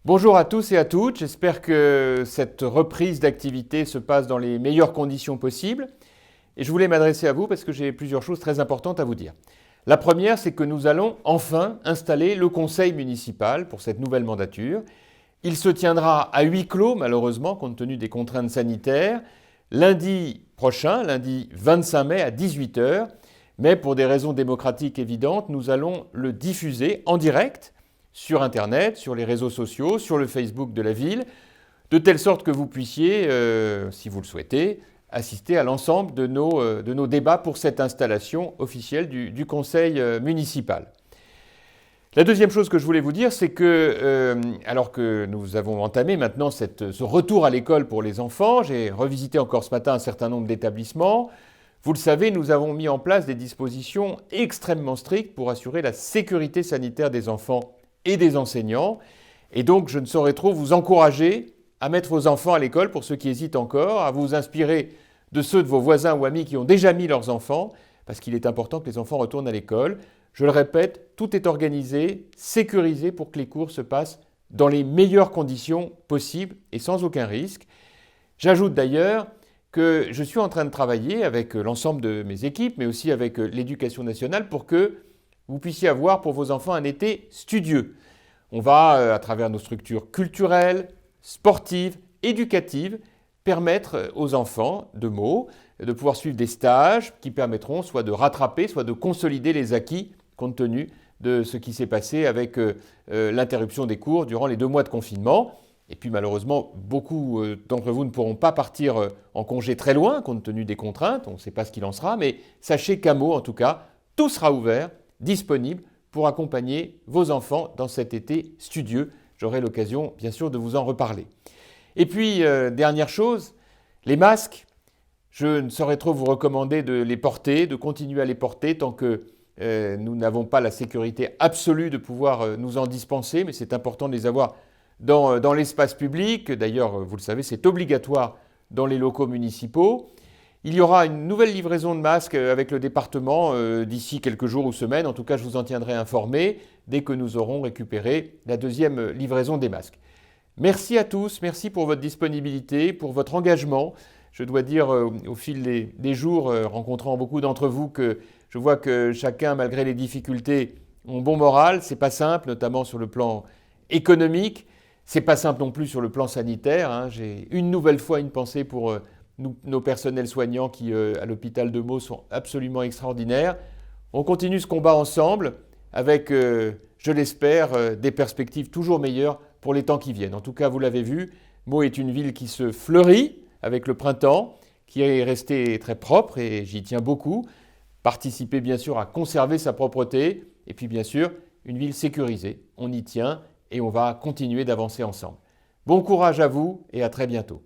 Bonjour à tous et à toutes, j'espère que cette reprise d'activité se passe dans les meilleures conditions possibles. Et je voulais m'adresser à vous parce que j'ai plusieurs choses très importantes à vous dire. La première, c'est que nous allons enfin installer le conseil municipal pour cette nouvelle mandature. Il se tiendra à huis clos, malheureusement, compte tenu des contraintes sanitaires, lundi prochain, lundi 25 mai à 18 h. Mais pour des raisons démocratiques évidentes, nous allons le diffuser en direct sur Internet, sur les réseaux sociaux, sur le Facebook de la ville, de telle sorte que vous puissiez, si vous le souhaitez, assister à l'ensemble de nos débats pour cette installation officielle du conseil municipal. La deuxième chose que je voulais vous dire, c'est que, alors que nous avons entamé maintenant ce retour à l'école pour les enfants, j'ai revisité encore ce matin un certain nombre d'établissements. Vous le savez, nous avons mis en place des dispositions extrêmement strictes pour assurer la sécurité sanitaire des enfants et des enseignants. Et donc, je ne saurais trop vous encourager à mettre vos enfants à l'école, pour ceux qui hésitent encore, à vous inspirer de ceux de vos voisins ou amis qui ont déjà mis leurs enfants, parce qu'il est important que les enfants retournent à l'école. Je le répète, tout est organisé, sécurisé pour que les cours se passent dans les meilleures conditions possibles et sans aucun risque. J'ajoute d'ailleurs que je suis en train de travailler avec l'ensemble de mes équipes, mais aussi avec l'Éducation nationale, pour que vous puissiez avoir pour vos enfants un été studieux. On va, à travers nos structures culturelles, sportives, éducatives, permettre aux enfants de Meaux de pouvoir suivre des stages qui permettront soit de rattraper, soit de consolider les acquis compte tenu de ce qui s'est passé avec l'interruption des cours durant les 2 mois de confinement. Et puis malheureusement, beaucoup d'entre vous ne pourront pas partir en congé très loin compte tenu des contraintes, on ne sait pas ce qu'il en sera, mais sachez qu'à Meaux, en tout cas, tout sera ouvert, disponible pour accompagner vos enfants dans cet été studieux. J'aurai l'occasion, bien sûr, de vous en reparler. Et puis, dernière chose, les masques, je ne saurais trop vous recommander de les porter, de continuer à les porter tant que nous n'avons pas la sécurité absolue de pouvoir nous en dispenser, mais c'est important de les avoir dans l'espace public. D'ailleurs, vous le savez, c'est obligatoire dans les locaux municipaux. Il y aura une nouvelle livraison de masques avec le département d'ici quelques jours ou semaines. En tout cas, je vous en tiendrai informé dès que nous aurons récupéré la deuxième livraison des masques. Merci à tous, merci pour votre disponibilité, pour votre engagement. Je dois dire au fil des jours, rencontrant beaucoup d'entre vous, que je vois que chacun, malgré les difficultés, ont bon moral. C'est pas simple, notamment sur le plan économique. C'est pas simple non plus sur le plan sanitaire. J'ai une nouvelle fois une pensée pour nos personnels soignants qui, à l'hôpital de Meaux, sont absolument extraordinaires. On continue ce combat ensemble avec, je l'espère, des perspectives toujours meilleures pour les temps qui viennent. En tout cas, vous l'avez vu, Meaux est une ville qui se fleurit avec le printemps, qui est restée très propre et j'y tiens beaucoup. Participer bien sûr à conserver sa propreté et puis bien sûr une ville sécurisée. On y tient et on va continuer d'avancer ensemble. Bon courage à vous et à très bientôt.